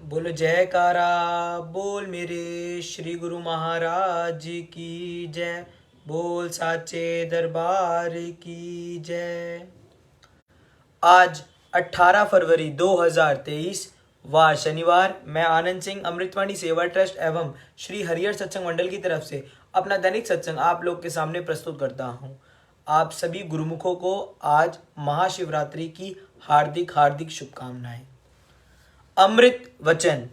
बोलो जयकारा बोल मेरे श्री गुरु महाराज की जय। बोल साचे दरबार की जय। आज 18 फरवरी 2023 वार शनिवार, मैं आनंद सिंह अमृतवाणी सेवा ट्रस्ट एवं श्री हरिहर सत्संग मंडल की तरफ से अपना दैनिक सत्संग आप लोग के सामने प्रस्तुत करता हूँ। आप सभी गुरुमुखों को आज महाशिवरात्रि की हार्दिक हार्दिक शुभकामनाएं। अमृत वचन।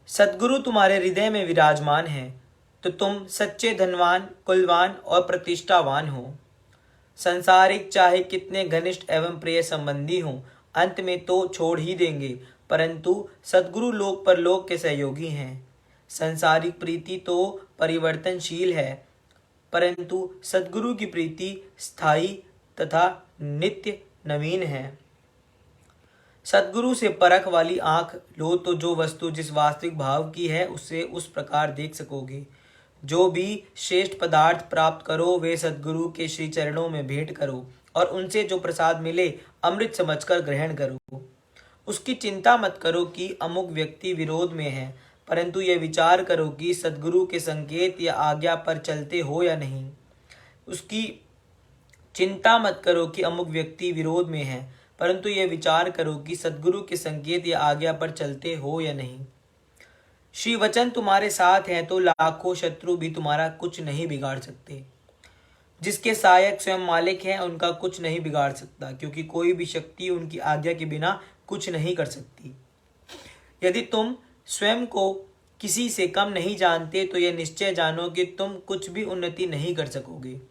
सद्गुरु तुम्हारे हृदय में विराजमान है तो तुम सच्चे धनवान, कुलवान और प्रतिष्ठावान हो। संसारिक चाहे कितने घनिष्ठ एवं प्रिय संबंधी हों, अंत में तो छोड़ ही देंगे, परंतु सद्गुरु लोक परलोक के सहयोगी हैं। संसारिक प्रीति तो परिवर्तनशील है, परंतु सद्गुरु की प्रीति स्थायी तथा नित्य नवीन है। सद्गुरु से परख वाली आंख लो तो जो वस्तु जिस वास्तविक भाव की है उसे उस प्रकार देख सकोगे। जो भी श्रेष्ठ पदार्थ प्राप्त करो वे सद्गुरु के श्री चरणों में भेंट करो और उनसे जो प्रसाद मिले अमृत समझकर ग्रहण करो। उसकी चिंता मत करो कि अमुक व्यक्ति विरोध में है, परंतु यह विचार करो कि सद्गुरु के संकेत या आज्ञा पर चलते हो या नहीं। उसकी चिंता मत करो कि अमुक व्यक्ति विरोध में है, परंतु यह विचार करो कि सद्गुरु के संकेत या आज्ञा पर चलते हो या नहीं। श्री वचन तुम्हारे साथ हैं तो लाखों शत्रु भी तुम्हारा कुछ नहीं बिगाड़ सकते। जिसके सहायक स्वयं मालिक हैं उनका कुछ नहीं बिगाड़ सकता, क्योंकि कोई भी शक्ति उनकी आज्ञा के बिना कुछ नहीं कर सकती। यदि तुम स्वयं को किसी से कम नहीं जानते तो यह निश्चय जानो कि तुम कुछ भी उन्नति नहीं कर सकोगे।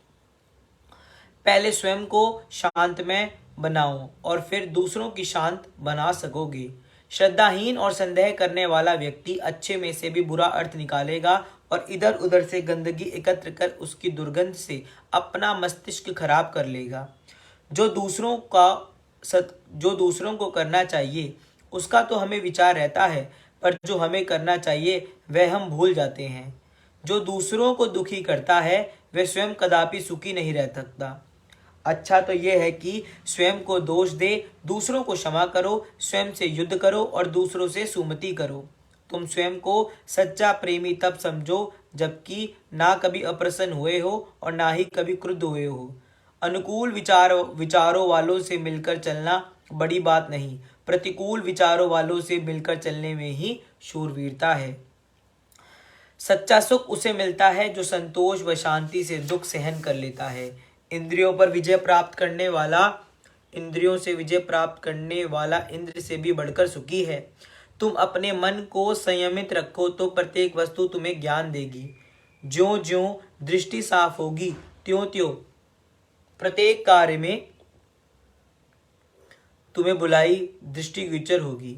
पहले स्वयं को शांतमय बनाओ और फिर दूसरों की शांत बना सकोगे। श्रद्धाहीन और संदेह करने वाला व्यक्ति अच्छे में से भी बुरा अर्थ निकालेगा और इधर उधर से गंदगी एकत्र कर उसकी दुर्गंध से अपना मस्तिष्क खराब कर लेगा। जो दूसरों को करना चाहिए उसका तो हमें विचार रहता है, पर जो हमें करना चाहिए वह हम भूल जाते हैं। जो दूसरों को दुखी करता है वह स्वयं कदापि सुखी नहीं रह सकता। अच्छा तो यह है कि स्वयं को दोष दे, दूसरों को क्षमा करो, स्वयं से युद्ध करो और दूसरों से सुमति करो। तुम स्वयं को सच्चा प्रेमी तब समझो जबकि ना कभी अप्रसन्न हुए हो और ना ही कभी क्रुद्ध हुए हो। अनुकूल विचारों वालों से मिलकर चलना बड़ी बात नहीं, प्रतिकूल विचारों वालों से मिलकर चलने में ही शूरवीरता है। सच्चा सुख उसे मिलता है जो संतोष व शांति से दुख सहन कर लेता है। इंद्रियों से विजय प्राप्त करने वाला इंद्र से भी बढ़कर सुखी है। तुम अपने मन को संयमित रखो तो प्रत्येक वस्तु तुम्हें ज्ञान देगी। ज्यों ज्यों दृष्टि साफ होगी त्यों त्यों प्रत्येक कार्य में तुम्हें बुलाई दृष्टिगोचर होगी।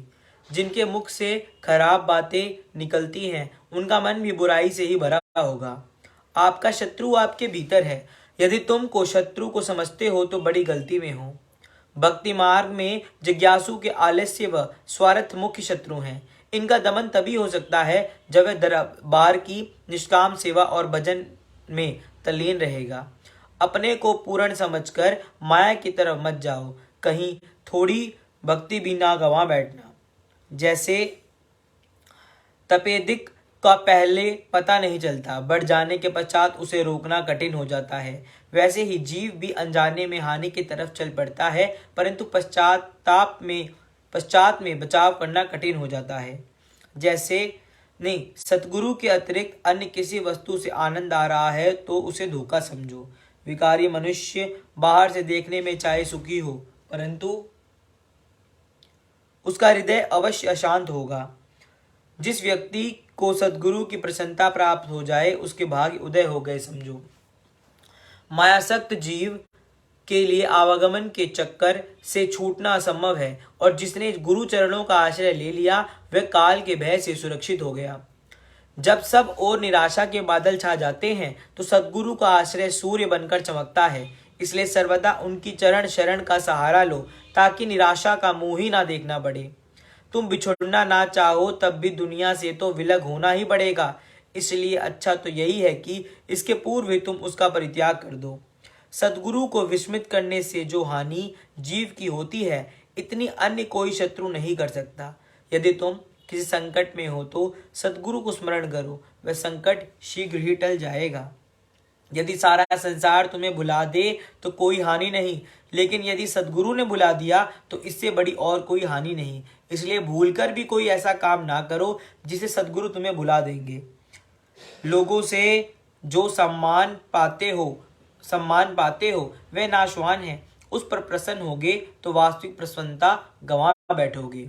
जिनके मुख से खराब बातें निकलती हैं उनका मन भी बुराई से ही भरा होगा। आपका शत्रु आपके भीतर है। यदि तुम को शत्रु को समझते हो तो बड़ी गलती में हो। भक्ति मार्ग में जिज्ञासु के आलस्य व स्वार्थ मुख्य शत्रु हैं। इनका दमन तभी हो सकता है जब वह दरबार की निष्काम सेवा और भजन में तल्लीन रहेगा। अपने को पूर्ण समझकर माया की तरफ मत जाओ, कहीं थोड़ी भक्ति भी ना गवा बैठना। जैसे तपेदिक का पहले पता नहीं चलता, बढ़ जाने के पश्चात उसे रोकना कठिन हो जाता है, वैसे ही जीव भी अनजाने में हानि की तरफ चल पड़ता है, परंतु पश्चात में बचाव करना कठिन हो जाता है। जैसे नहीं सतगुरु के अतिरिक्त अन्य किसी वस्तु से आनंद आ रहा है तो उसे धोखा समझो। विकारी मनुष्य बाहर से देखने में चाहे सुखी हो, परंतु उसका हृदय अवश्य अशांत होगा। जिस व्यक्ति को सद्गुरु की प्रसन्नता प्राप्त हो जाए उसके भाग्य उदय हो गए समझो। मायासक्त जीव के लिए आवागमन के चक्कर से छूटना असंभव है, और जिसने गुरु चरणों का आश्रय ले लिया वह काल के भय से सुरक्षित हो गया। जब सब और निराशा के बादल छा जाते हैं तो सद्गुरु का आश्रय सूर्य बनकर चमकता है। इसलिए सर्वदा उनकी चरण शरण का सहारा लो ताकि निराशा का मुंह ही ना देखना पड़े। तुम बिछुड़ना ना चाहो तब भी दुनिया से तो विलग होना ही पड़ेगा, इसलिए अच्छा तो यही है कि इसके पूर्व ही तुम उसका परित्याग कर दो। सद्गुरु को विस्मित करने से जो हानि जीव की होती है इतनी अन्य कोई शत्रु नहीं कर सकता। यदि तुम किसी संकट में हो तो सद्गुरु को स्मरण करो, वह संकट शीघ्र ही टल जाएगा। यदि सारा संसार तुम्हें भुला दे तो कोई हानि नहीं, लेकिन यदि सद्गुरु ने भुला दिया तो इससे बड़ी और कोई हानि नहीं। इसलिए भूलकर भी कोई ऐसा काम ना करो जिसे सद्गुरु तुम्हें भुला देंगे। लोगों से जो सम्मान पाते हो वे नाशवान है, उस पर प्रसन्न होगे तो वास्तविक प्रसन्नता गंवा बैठोगे।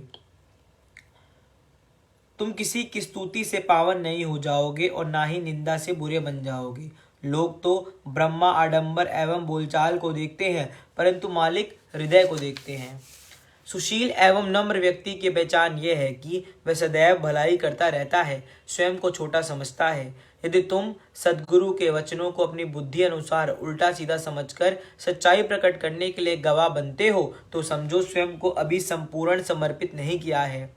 तुम किसी की स्तुति से पावन नहीं हो जाओगे और ना ही निंदा से बुरे बन जाओगे। लोग तो ब्रह्मा आडंबर एवं बोलचाल को देखते हैं, परंतु मालिक हृदय को देखते हैं। सुशील एवं नम्र व्यक्ति की पहचान यह है कि वह सदैव भलाई करता रहता है, स्वयं को छोटा समझता है। यदि तुम सद्गुरु के वचनों को अपनी बुद्धि अनुसार उल्टा सीधा समझकर सच्चाई प्रकट करने के लिए गवाह बनते हो तो समझो स्वयं को अभी संपूर्ण समर्पित नहीं किया है।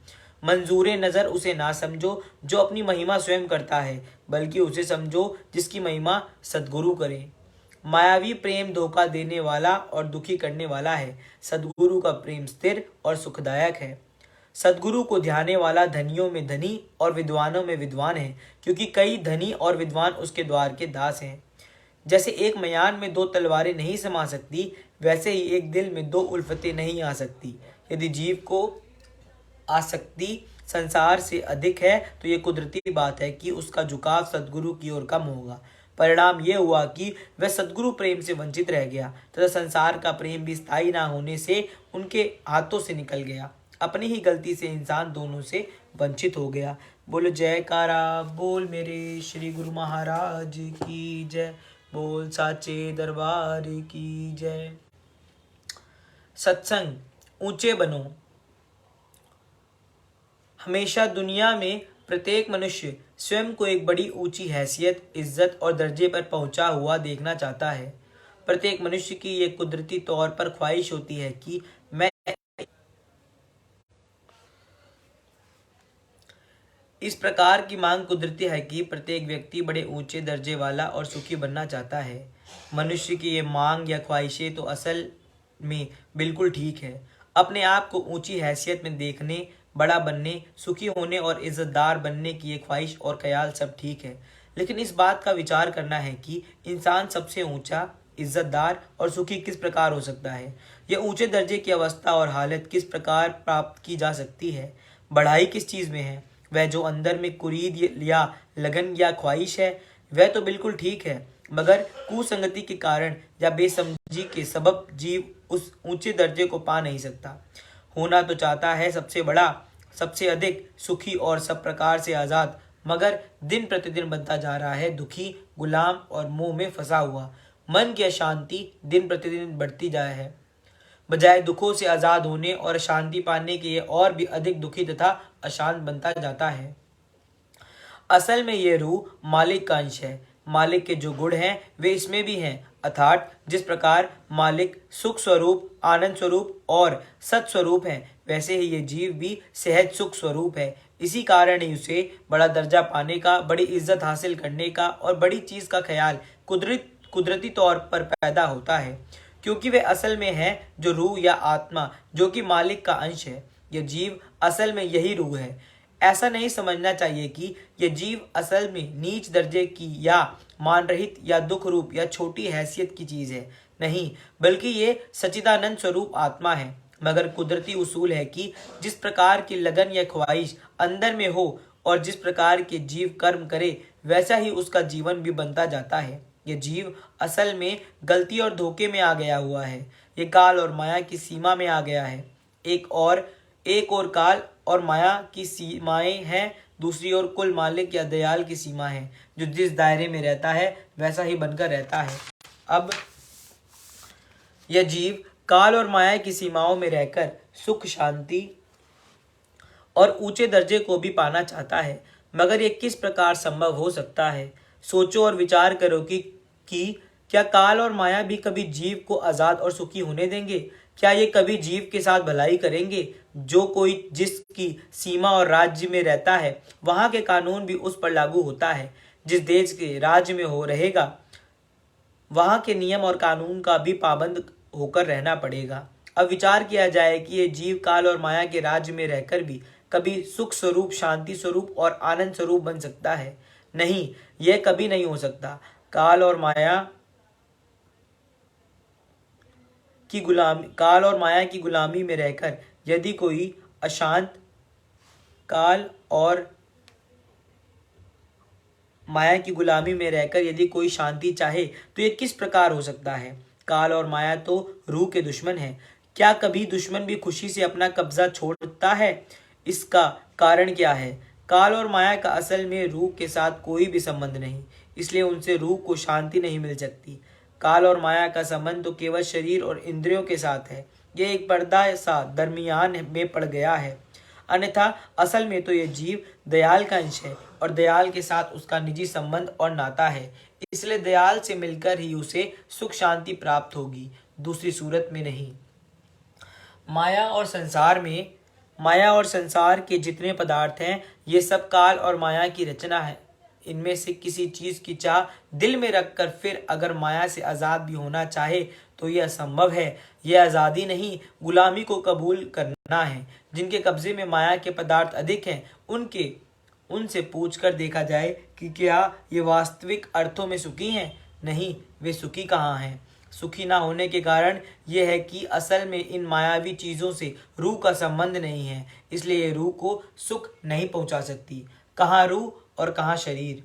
मंजूर नज़र उसे ना समझो जो अपनी महिमा स्वयं करता है, बल्कि उसे समझो जिसकी महिमा सद्गुरु करे। मायावी प्रेम धोखा देने वाला और दुखी करने वाला है, सद्गुरु का प्रेम स्थिर और सुखदायक है। सद्गुरु को ध्याने वाला धनियों में धनी और विद्वानों में विद्वान है, क्योंकि कई धनी और विद्वान उसके द्वार के दास हैं। जैसे एक मयान में दो तलवारें नहीं समा सकती, वैसे ही एक दिल में दो उल्फतें नहीं आ सकती। यदि जीव को आसक्ति संसार से अधिक है तो ये कुदरती बात है कि उसका झुकाव सद्गुरु की ओर कम होगा। परिणाम यह हुआ कि वह सद्गुरु प्रेम से वंचित रह गया तथा संसार का प्रेम भी स्थायी ना होने से उनके हाथों से निकल गया। अपनी ही गलती से इंसान दोनों से वंचित हो गया। बोलो जयकारा बोल मेरे श्री गुरु महाराज की जय, बोल साचे दरबार की जय। सत्संग ऊंचे बनो। हमेशा दुनिया में प्रत्येक मनुष्य स्वयं को एक बड़ी ऊंची हैसियत, इज्जत और दर्जे पर पहुंचा हुआ देखना चाहता है। प्रत्येक मनुष्य की ये कुदरती तौर पर ख्वाहिश होती है कि मैं इस प्रकार की मांग कुदरती है कि प्रत्येक व्यक्ति बड़े ऊंचे दर्जे वाला और सुखी बनना चाहता है। मनुष्य की ये मांग या ख्वाहिशें तो असल में बिल्कुल ठीक है। अपने आप को ऊंची हैसियत में देखने, बड़ा बनने, सुखी होने और इज्जतदार बनने की ये ख्वाहिश और ख्याल सब ठीक है, लेकिन इस बात का विचार करना है कि इंसान सबसे ऊंचा, इज्जतदार और सुखी किस प्रकार हो सकता है। यह ऊंचे दर्जे की अवस्था और हालत किस प्रकार प्राप्त की जा सकती है। बढ़ाई किस चीज़ में है। वह जो अंदर में कुरीद या लगन या ख्वाहिश है वह तो बिल्कुल ठीक है, मगर कुसंगति के कारण या बेसमझी के सबब जीव उस ऊंचे दर्जे को पा नहीं सकता। होना तो चाहता है सबसे बड़ा, सबसे अधिक सुखी और सब प्रकार से आज़ाद, मगर दिन प्रतिदिन बनता जा रहा है दुखी, गुलाम और मोह में फंसा हुआ। मन की अशांति दिन प्रतिदिन बढ़ती जा है, बजाय दुखों से आज़ाद होने और शांति पाने के ये और भी अधिक दुखी तथा अशांत बनता जाता है। असल में ये रूह मालिक का अंश है। मालिक के जो गुण हैं वे इसमें भी हैं, अर्थात जिस प्रकार मालिक सुख स्वरूप, आनंद स्वरूप और सत स्वरूप है, वैसे ही ये जीव भी सहज सुख स्वरूप है। इसी कारण ही उसे बड़ा दर्जा पाने का, बड़ी इज्जत हासिल करने का और बड़ी चीज का ख्याल कुदरती तौर पर पैदा होता है, क्योंकि वे असल में है जो रूह या आत्मा जो कि मालिक का अंश है। यह जीव असल में यही रूह है। ऐसा नहीं समझना चाहिए कि यह जीव असल में नीच दर्जे की या मान रहित या दुख रूप या छोटी हैसियत की चीज है, नहीं, बल्कि ये सच्चिदानंद स्वरूप आत्मा है। मगर कुदरती उसूल है कि जिस प्रकार की लगन या ख्वाहिश अंदर में हो और जिस प्रकार के जीव कर्म करे, वैसा ही उसका जीवन भी बनता जाता है। यह जीव असल में गलती और धोखे में आ गया हुआ है। ये काल और माया की सीमा में आ गया है। एक और काल और माया की सीमाएं हैं, दूसरी ओर कुल मालिक या दयाल की सीमा है, जो जिस दायरे में रहता है वैसा ही बनकर रहता है। अब यह जीव काल और माया की सीमाओं में रहकर सुख, शांति और ऊंचे दर्जे को भी पाना चाहता है, मगर यह किस प्रकार संभव हो सकता है। सोचो और विचार करो कि क्या काल और माया भी कभी जीव को आजाद और सुखी होने देंगे? क्या ये कभी जीव के साथ भलाई करेंगे? जो कोई जिसकी सीमा और राज्य में रहता है, वहां के कानून भी उस पर लागू होता है। जिस देश के राज्य में हो रहेगा, वहां के नियम और कानून का भी पाबंद होकर रहना पड़ेगा। अब विचार किया जाए कि ये जीव काल और माया के राज्य में रहकर भी कभी सुख स्वरूप, शांति स्वरूप और आनंद स्वरूप बन सकता है? नहीं, यह कभी नहीं हो सकता। काल और माया की गुलामी में रहकर यदि कोई अशांत काल और माया की गुलामी में रहकर यदि कोई शांति चाहे तो ये किस प्रकार हो सकता है? काल और माया तो रूह के दुश्मन है। क्या कभी दुश्मन भी खुशी से अपना कब्जा छोड़ता है? इसका कारण क्या है? काल और माया का असल में रूह के साथ कोई भी संबंध नहीं, इसलिए उनसे रूह को शांति नहीं मिल सकती। काल और माया का संबंध तो केवल शरीर और इंद्रियों के साथ है। ये एक पर्दा सा दरमियान में पड़ गया है। अन्यथा असल में तो ये जीव दयाल का अंश है और दयाल के साथ उसका निजी संबंध और नाता है। इसलिए दयाल से मिलकर ही उसे सुख शांति प्राप्त होगी, दूसरी सूरत में नहीं। माया और संसार के जितने पदार्थ हैं, ये सब काल और माया की रचना है। इनमें से किसी चीज की चाह दिल में रखकर फिर अगर माया से आजाद भी होना चाहे तो यह असंभव है। यह आजादी नहीं, गुलामी को कबूल करना है। जिनके कब्जे में माया के पदार्थ अधिक हैं, उनसे पूछकर देखा जाए कि क्या ये वास्तविक अर्थों में सुखी हैं? नहीं, वे सुखी कहाँ हैं। सुखी ना होने के कारण यह है कि असल में इन मायावी चीजों से रूह का संबंध नहीं है, इसलिए ये रूह को सुख नहीं पहुंचा सकती। कहाँ रूह और कहाँ शरीर,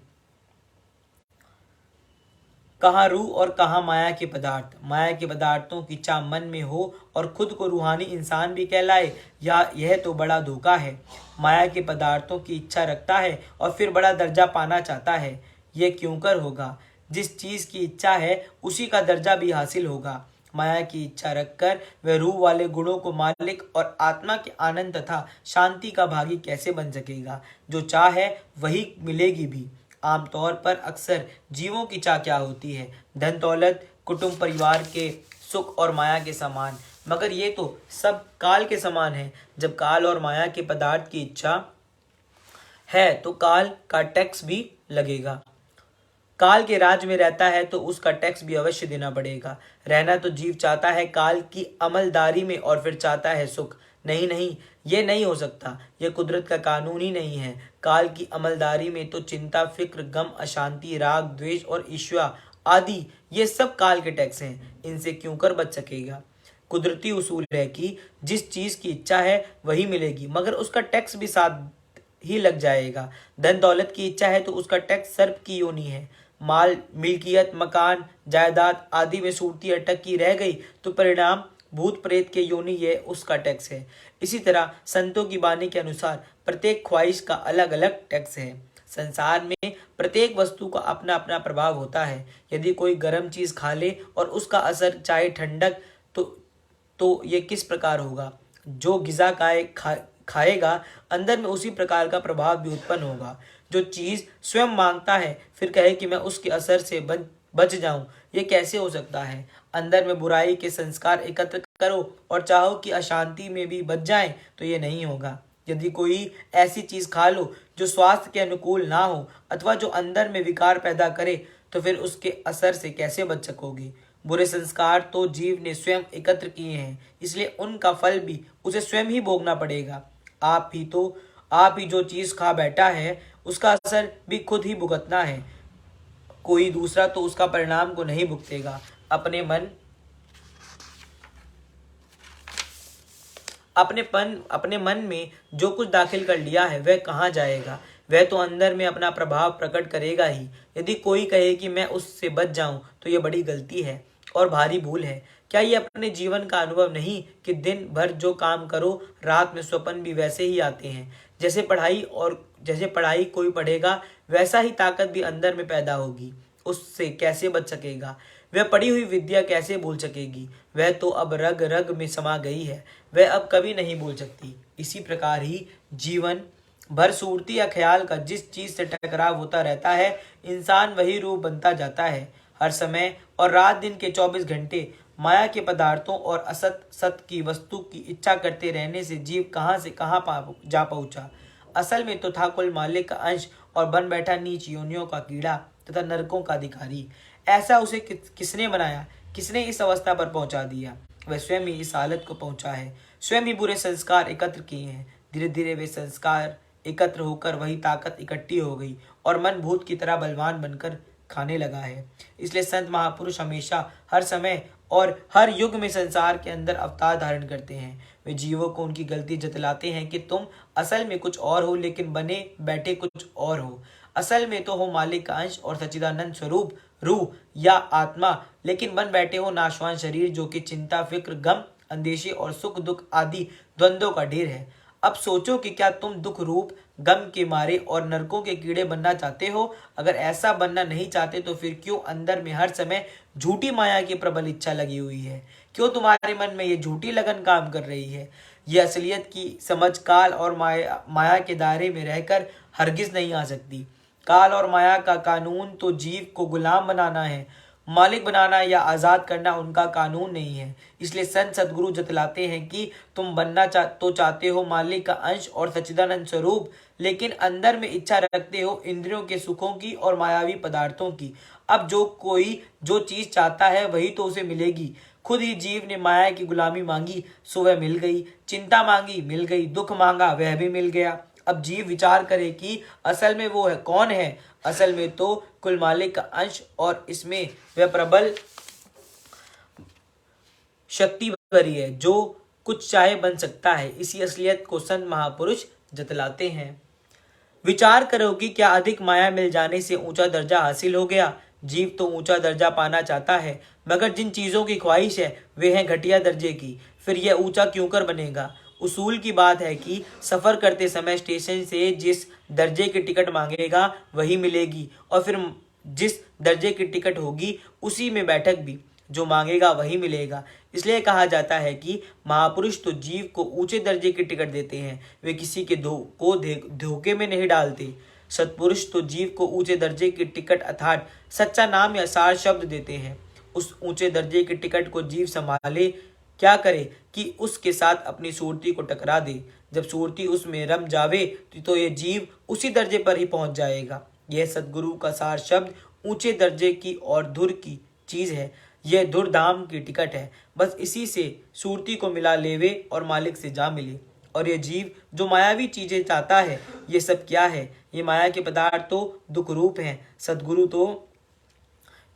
कहाँ रूह और कहाँ माया के पदार्थ। माया के पदार्थों की चाह मन में हो और खुद को रूहानी इंसान भी कहलाए, या यह तो बड़ा धोखा है। माया के पदार्थों की इच्छा रखता है और फिर बड़ा दर्जा पाना चाहता है। यह क्यों कर होगा? जिस चीज की इच्छा है उसी का दर्जा भी हासिल होगा। माया की इच्छा रखकर वह रूह वाले गुणों को मालिक और आत्मा के आनंद तथा शांति का भागी कैसे बन सकेगा? जो चाह है वही मिलेगी भी। आमतौर पर अक्सर जीवों की चाह क्या होती है? धन दौलत, कुटुंब परिवार के सुख और माया के समान। मगर ये तो सब काल के समान है। जब काल और माया के पदार्थ की इच्छा है तो काल का टैक्स भी लगेगा। काल के राज में रहता है तो उसका टैक्स भी अवश्य देना पड़ेगा। रहना तो जीव चाहता है काल की अमलदारी में और फिर चाहता है सुख। नहीं नहीं, ये नहीं हो सकता। यह कुदरत का कानून ही नहीं है। काल की अमलदारी में तो चिंता, फिक्र, गम, अशांति, राग, द्वेष और ईर्ष्या आदि ये सब काल के टैक्स हैं। इनसे क्यों कर बच सकेगा? कुदरती उसूल है कि जिस चीज की इच्छा है वही मिलेगी, मगर उसका टैक्स भी साथ ही लग जाएगा। धन दौलत की इच्छा है तो उसका टैक्स सर्प की योनि है। माल, मिल्कियत, मकान, जायदाद आदि में सूरती अटकी रह गई तो परिणाम भूत प्रेत के योनि ये उसका टैक्स है। इसी तरह संतों की वाणी के अनुसार प्रत्येक ख्वाहिश का अलग अलग टैक्स है। संसार में प्रत्येक वस्तु का अपना अपना प्रभाव होता है। यदि कोई गर्म चीज खा ले और उसका असर चाहे ठंडक, तो ये किस प्रकार होगा? जो गिजा खाएगा अंदर में उसी प्रकार का प्रभाव भी उत्पन्न होगा। जो चीज स्वयं मांगता है फिर कहे कि मैं उसके असर से बच जाऊं, ये कैसे हो सकता है? अंदर में बुराई के संस्कार एकत्र करो और चाहो कि अशांति में भी बच जाए, तो ये नहीं होगा। यदि कोई ऐसी चीज खा लो जो स्वास्थ्य के अनुकूल ना हो अथवा जो अंदर में विकार पैदा करे, तो फिर उसके असर से कैसे बच सकोगे? बुरे संस्कार तो जीव ने स्वयं एकत्र किए हैं, इसलिए उनका फल भी उसे स्वयं ही भोगना पड़ेगा। आप ही जो चीज खा बैठा है उसका असर भी खुद ही भुगतना है। कोई दूसरा तो उसका परिणाम को नहीं भुगतेगा। अपने मन में जो कुछ दाखिल कर लिया है वह कहाँ जाएगा? वह तो अंदर में अपना प्रभाव प्रकट करेगा ही। यदि कोई कहे कि मैं उससे बच जाऊं, तो यह बड़ी गलती है और भारी भूल है। क्या ये अपने जीवन का अनुभव नहीं कि दिन भर जो काम करो रात में स्वप्न भी वैसे ही आते हैं? जैसे पढ़ाई कोई पढ़ेगा वैसा ही ताकत भी अंदर में पैदा होगी। उससे कैसे बच सकेगा? वह पढ़ी हुई विद्या कैसे भूल सकेगी? वह तो अब रग रग में समा गई है, वह अब कभी नहीं भूल सकती। इसी प्रकार ही जीवन भर सूरती या ख्याल का जिस चीज से टकराव होता रहता है, इंसान वही रूप बनता जाता है। हर समय और रात दिन के 24 घंटे माया के पदार्थों और असत सत की वस्तु की इच्छा करते रहने से जीव कहाँ से कहाँ जा पहुंचा। असल में तो था कुल मालिक का अंश और बन बैठा नीच योनियों का कीड़ा तथा नरकों का अधिकारी। ऐसा उसे किसने बनाया? किसने इस अवस्था पर पहुंचा दिया? वह स्वयं ही इस हालत को पहुंचा है। स्वयं ही बुरे संस्कार एकत्र किए हैं। धीरे धीरे वे संस्कार एकत्र होकर वही ताकत इकट्ठी हो गई और मन भूत की तरह बलवान बनकर खाने लगा है। इसलिए संत महापुरुष हमेशा, हर समय और हर युग में संसार के अंदर अवतार धारण करते हैं। वे जीवों को उनकी गलती जतलाते हैं कि तुम असल में कुछ और हो, लेकिन बने बैठे कुछ और हो। असल में तो हो मालिक का अंश और सच्चिदानंद स्वरूप रूह या आत्मा, लेकिन बन बैठे हो नाशवान शरीर, जो कि चिंता, फिक्र, गम, अंदेशे और सुख दुख आदि द्वंद्वों का ढेर है। अब सोचो कि क्या तुम दुख रूप गम के मारे और नरकों के कीड़े बनना चाहते हो? अगर ऐसा बनना नहीं चाहते तो फिर क्यों अंदर में हर समय झूठी माया की प्रबल इच्छा लगी हुई है? क्यों तुम्हारे मन में ये झूठी लगन काम कर रही है? ये असलियत की समझ काल और माया के दायरे में रहकर हरगिज नहीं आ सकती। काल और माया का कानून तो जीव को गुलाम बनाना है, मालिक बनाना या आज़ाद करना उनका कानून नहीं है। इसलिए संत सदगुरु जतलाते हैं कि तुम बनना चाहते हो मालिक का अंश और सच्चिदानंद स्वरूप, लेकिन अंदर में इच्छा रखते हो इंद्रियों के सुखों की और मायावी पदार्थों की। अब जो कोई जो चीज चाहता है वही तो उसे मिलेगी। खुद ही जीव ने माया की गुलामी मांगी सो वह मिल गई, चिंता मांगी मिल गई, दुख मांगा वह भी मिल गया। अब जीव विचार करे कि असल में वो है कौन है? असल में तो कुल मालिक का अंश और इसमें वह प्रबल शक्ति भरी है जो कुछ चाहे बन सकता है। इसी असलियत को संत महापुरुष जतलाते हैं। विचार करो कि क्या अधिक माया मिल जाने से ऊंचा दर्जा हासिल हो गया? जीव तो ऊंचा दर्जा पाना चाहता है, मगर जिन चीजों की ख्वाहिश है वे हैं घटिया दर्जे की। फिर यह ऊंचा क्यों कर बनेगा? उसूल की बात है कि सफर करते समय स्टेशन से जिस दर्जे की टिकट मांगेगा वही मिलेगी, और फिर जिस दर्जे की टिकट होगी उसी में बैठक भी जो मांगेगा वही मिलेगा। इसलिए कहा जाता है कि महापुरुष तो जीव को ऊंचे दर्जे की टिकट देते हैं, वे किसी के धोखे में नहीं डालते। सत्पुरुष तो जीव को ऊंचे दर्जे की टिकट अर्थात सच्चा नाम या सार शब्द देते हैं। उस ऊंचे दर्जे की टिकट को जीव संभाले क्या करे कि उसके साथ अपनी सूरती को टकरा दे। जब सूरती उसमें रम जावे तो ये जीव उसी दर्जे पर ही पहुंच जाएगा। यह सदगुरु का सार शब्द ऊंचे दर्जे की और धुर की चीज है। यह धुर धाम की टिकट है। बस इसी से सूरती को मिला लेवे और मालिक से जा मिले। और ये जीव जो मायावी चीजें चाहता है, ये सब क्या है? ये माया के पदार्थ तो दुख रूप हैं। सदगुरु तो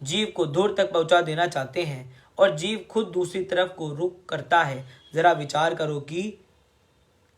जीव को धुर तक पहुंचा देना चाहते हैं और जीव खुद दूसरी तरफ को रुख करता है। जरा विचार करो कि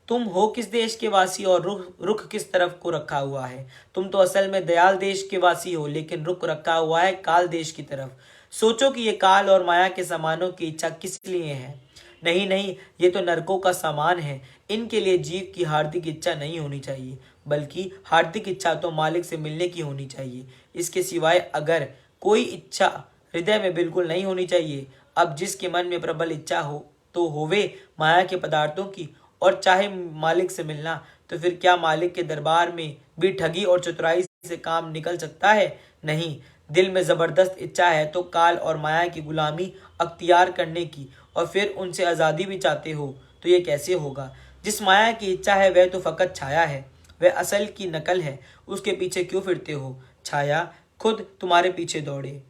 तुम हो किस देश के वासी और रुख किस तरफ को रखा हुआ है। तुम तो असल में दयाल देश के वासी हो, लेकिन रुख रखा हुआ है काल देश की तरफ। सोचो कि ये काल और माया के सामानों की इच्छा किस लिए है? नहीं नहीं, ये तो नरकों का सामान है। इनके लिए जीव की हार्दिक इच्छा नहीं होनी चाहिए, बल्कि हार्दिक इच्छा तो मालिक से मिलने की होनी चाहिए। इसके सिवाय अगर कोई इच्छा हृदय में बिल्कुल नहीं होनी चाहिए। अब जिसके मन में प्रबल इच्छा हो तो होवे माया के पदार्थों की और चाहे मालिक से मिलना, तो फिर क्या मालिक के दरबार में भी ठगी और चतुराई से काम निकल सकता है? नहीं। दिल में जबरदस्त इच्छा है तो काल और माया की गुलामी अख्तियार करने की, और फिर उनसे आज़ादी भी चाहते हो, तो ये कैसे होगा? जिस माया की इच्छा है वह तो फकत छाया है, वह असल की नकल है। उसके पीछे क्यों फिरते हो? छाया खुद तुम्हारे पीछे दौड़े,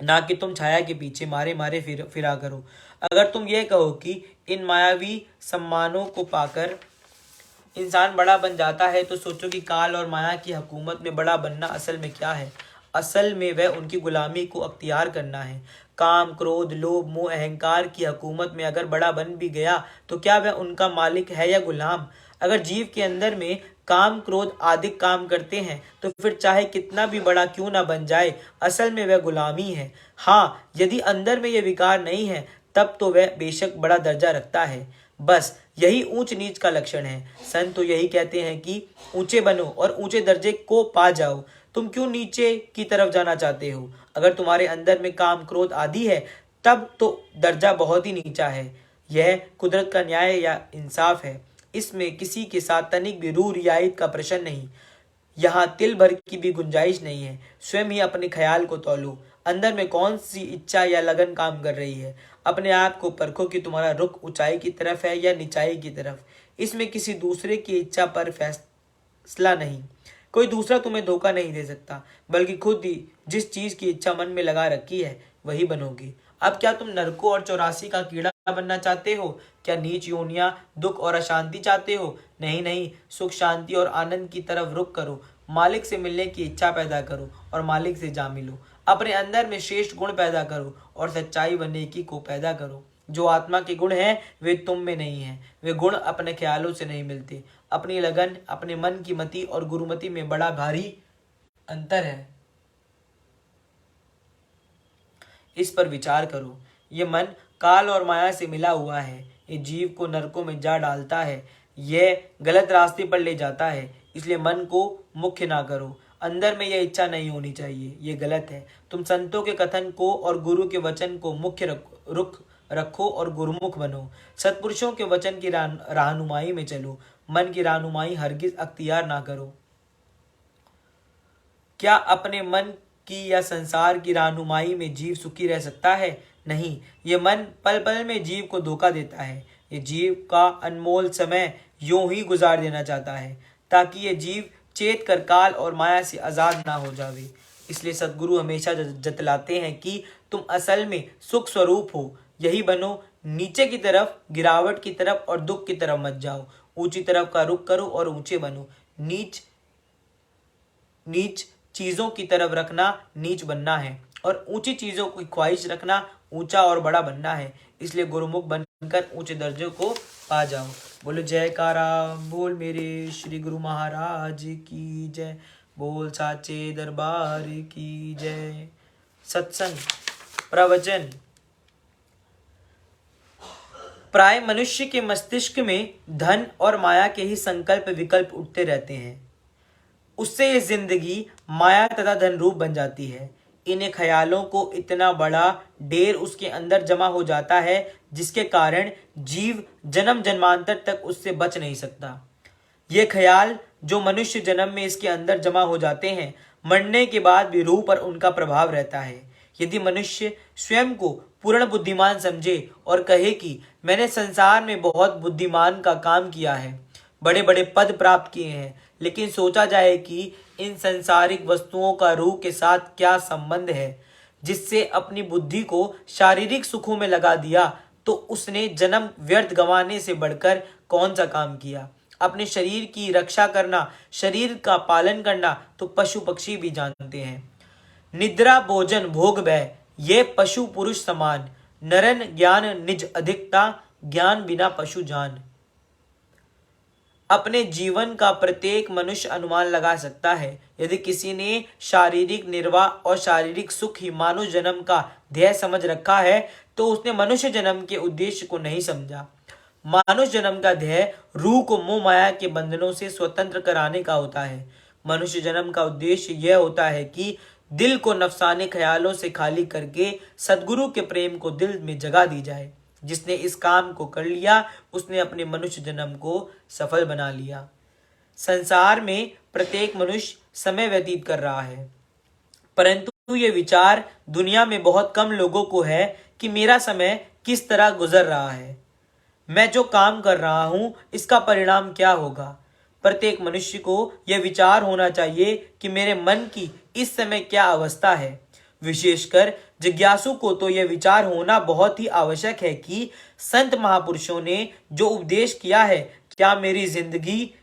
ना कि तुम छाया के पीछे मारे मारे फिरा करो। अगर तुम ये कहो कि इन मायावी सम्मानों को पाकर इंसान बड़ा बन जाता है, तो सोचो कि काल और माया की हुकूमत में बड़ा बनना असल में क्या है? असल में वह उनकी गुलामी को अख्तियार करना है। काम, क्रोध, लोभ, मोह, अहंकार की हुकूमत में अगर बड़ा बन भी गया तो क्या वह उनका मालिक है या गुलाम? अगर जीव के अंदर में काम, क्रोध आदि काम करते हैं तो फिर चाहे कितना भी बड़ा क्यों ना बन जाए, असल में वह गुलामी है। हाँ, यदि अंदर में यह विकार नहीं है तब तो वह बेशक बड़ा दर्जा रखता है। बस यही ऊंच नीच का लक्षण है। संत तो यही कहते हैं कि ऊंचे बनो और ऊंचे दर्जे को पा जाओ। तुम क्यों नीचे की तरफ जाना चाहते हो? अगर तुम्हारे अंदर में काम, क्रोध आदि है तब तो दर्जा बहुत ही नीचा है। यह कुदरत का न्याय या इंसाफ है। इसमें किसी के साथ तनिक भी रूह रियायत का प्रश्न नहीं। यहाँ तिल भर की भी गुंजाइश नहीं है। स्वयं ही अपने ख्याल को तौलो, अंदर में कौन सी इच्छा या लगन काम कर रही है। अपने आप को परखो कि तुम्हारा रुख ऊंचाई की तरफ है या नीचाई की तरफ। इसमें किसी दूसरे की इच्छा पर फैसला नहीं। कोई दूसरा तुम्हें धोखा नहीं दे सकता, बल्कि खुद ही जिस चीज की इच्छा मन में लगा रखी है वही बनोगे। अब क्या तुम नरकों और 84 का कीड़ा बनना चाहते हो? क्या नीच योनियां, दुख और अशांति चाहते हो? नहीं नहीं, सुख शांति और आनंद की तरफ रुख करो। मालिक से मिलने की इच्छा पैदा करो और मालिक से जा मिलो। अपने अंदर में श्रेष्ठ गुण पैदा करो और सच्चाई व नेकी को पैदा करो। जो आत्मा के गुण हैं वे तुम में नहीं हैं। वे गुण अपने ख्यालों से नहीं मिलते। अपनी लगन, अपने मन की मति और गुरुमति में बड़ा भारी अंतर है। इस पर विचार करो। ये मन काल और माया से मिला हुआ है। ये जीव को नरकों में जा डालता है। यह गलत रास्ते पर ले जाता है। इसलिए मन को मुख्य ना करो। अंदर में यह इच्छा नहीं होनी चाहिए। ये गलत है। तुम संतों के कथन को और गुरु के वचन को मुख्य रुख रखो और गुरुमुख बनो। सत्पुरुषों के वचन की रहनुमाई में चलो। मन की रहनुमाई हरगिज अख्तियार ना करो। क्या अपने मन की या संसार की रहनुमाई में जीव सुखी रह सकता है? नहीं, ये मन पल पल में जीव को धोखा देता है। ये जीव का अनमोल समय यूं ही गुजार देना चाहता है ताकि ये जीव चेत कर काल और माया से आजाद ना हो जावे। इसलिए सद्गुरु हमेशा जतलाते हैं कि तुम असल में सुख स्वरूप हो। यही बनो। नीचे की तरफ, गिरावट की तरफ और दुख की तरफ मत जाओ। ऊंची तरफ का रुख करो और ऊंचे बनो। नीच नीच चीजों की तरफ रखना नीच बनना है और ऊंची चीजों की ख्वाहिश रखना ऊंचा और बड़ा बनना है। इसलिए गुरुमुख बनकर ऊंचे दर्जे को पा जाओ। बोलो जयकारा बोल मेरे श्री गुरु महाराज की जय। बोल साचे दरबार की जय। सत्संग प्रवचन। प्राय मनुष्य के मस्तिष्क में धन और माया के ही संकल्प विकल्प उठते रहते हैं। उससे ये जिंदगी माया तथा धन रूप बन जाती है। इन ख्यालों को इतना बड़ा ढेर उसके अंदर जमा हो जाता है जिसके कारण जीव जन्म जन्मांतर तक उससे बच नहीं सकता। ये ख्याल जो मनुष्य जन्म में इसके अंदर जमा हो जाते हैं, मरने के बाद भी रूह पर उनका प्रभाव रहता है। यदि मनुष्य स्वयं को पूर्ण बुद्धिमान समझे और कहे कि मैंने संसार में बहुत बुद्धिमान का काम किया है, बड़े बड़े पद प्राप्त किए हैं, लेकिन सोचा जाए कि इन संसारिक वस्तुओं का रूह के साथ क्या संबंध है, जिससे अपनी बुद्धि को शारीरिक सुखों में लगा दिया, तो उसने जन्म व्यर्थ गंवाने से बढ़कर कौन सा काम किया। अपने शरीर की रक्षा करना, शरीर का पालन करना तो पशु पक्षी भी जानते हैं। निद्रा भोजन भोग भय ये पशु पुरुष समान। नरन ज्ञान निज अधिकता, ज्ञान बिना पशु जान। अपने जीवन का प्रत्येक मनुष्य अनुमान लगा सकता है। यदि किसी ने शारीरिक निर्वाह और शारीरिक सुख ही मानव जन्म का ध्येय समझ रखा है तो उसने मनुष्य जन्म के उद्देश्य को नहीं समझा। मानव जन्म का ध्येय रूह को मोह माया के बंधनों से स्वतंत्र कराने का होता है। मनुष्य जन्म का उद्देश्य यह होता है कि दिल को नफसानी ख्यालों से खाली करके सद्गुरु के प्रेम को दिल में जगा दी जाए। जिसने इस काम को कर लिया उसने अपने मनुष्य जन्म को सफल बना लिया। संसार में प्रत्येक मनुष्य समय व्यतीत कर रहा है, परंतु ये विचार दुनिया में बहुत कम लोगों को है कि मेरा समय किस तरह गुजर रहा है, मैं जो काम कर रहा हूं इसका परिणाम क्या होगा। प्रत्येक मनुष्य को यह विचार होना चाहिए कि मेरे मन की इस समय क्या अवस्था है। विशेषकर जिज्ञासु को तो यह विचार होना बहुत ही आवश्यक है कि संत महापुरुषों ने जो उपदेश किया है, क्या मेरी जिंदगी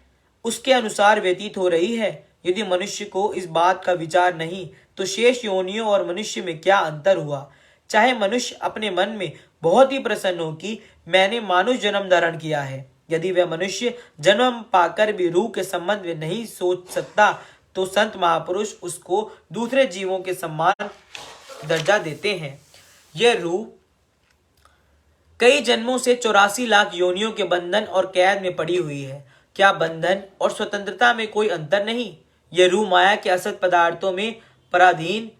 उसके अनुसार व्यतीत हो रही है। यदि मनुष्य को इस बात का विचार नहीं तो शेष योनियों और मनुष्य में क्या अंतर हुआ। चाहे मनुष्य अपने मन में बहुत ही प्रसन्न हो कि मैंने मानुष जन्म धारण किया है, यदि वह मनुष्य जन्म पाकर भी रूह के संबंध में नहीं सोच सकता तो संत महापुरुष उसको दूसरे जीवों के समान दर्जा देते हैं। यह रूह कई जन्मों से 84 लाख योनियों के बंधन और कैद में पड़ी हुई है। क्या बंधन और स्वतंत्रता में कोई अंतर नहीं। यह रूह माया के असत पदार्थों में पराधीन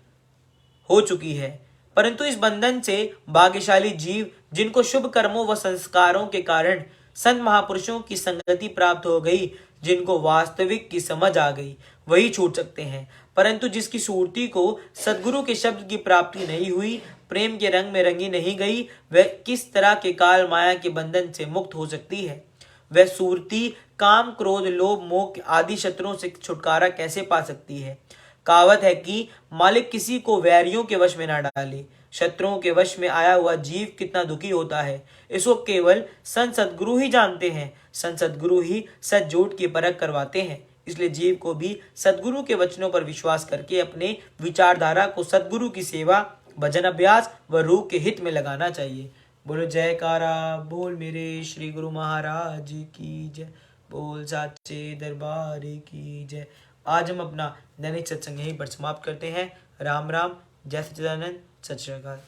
हो चुकी है, परंतु इस बंधन से भाग्यशाली जीव जिनको शुभ कर्मों व संस्कारों के कारण संत महापुरुषों की संगति प्राप्त हो गई, जिनको वास्तविक की समझ आ गई, वही छूट सकते हैं। परंतु जिसकी सुरती को सद्गुरु के शब्द की प्राप्ति नहीं हुई, प्रेम के रंग में रंगी नहीं गई, वह किस तरह के काल माया के बंधन से मुक्त हो सकती है। वह सुरती काम क्रोध लोभ मोह आदि शत्रुओं से छुटकारा कैसे पा सकती है। कहावत है कि मालिक किसी को वैरियों के वश में ना डाले। शत्रुओं के वश में आया हुआ जीव कितना दुखी होता है, इसको केवल संत सद्गुरु ही जानते हैं। संत सद्गुरु ही सच झूठ की परख करवाते हैं। इसलिए जीव को भी सद्गुरु के वचनों पर विश्वास करके अपने विचारधारा को सद्गुरु की सेवा, भजन अभ्यास व रूह के हित में लगाना चाहिए। बोलो जयकारा बोल मेरे श्री गुरु महाराज की जय, बोल साचे दरबार की जय। आज हम अपना दैनिक सत्संग यहीं पर समाप्त करते हैं। राम राम, जय सच्चिदानंद, सत श्री अकाल।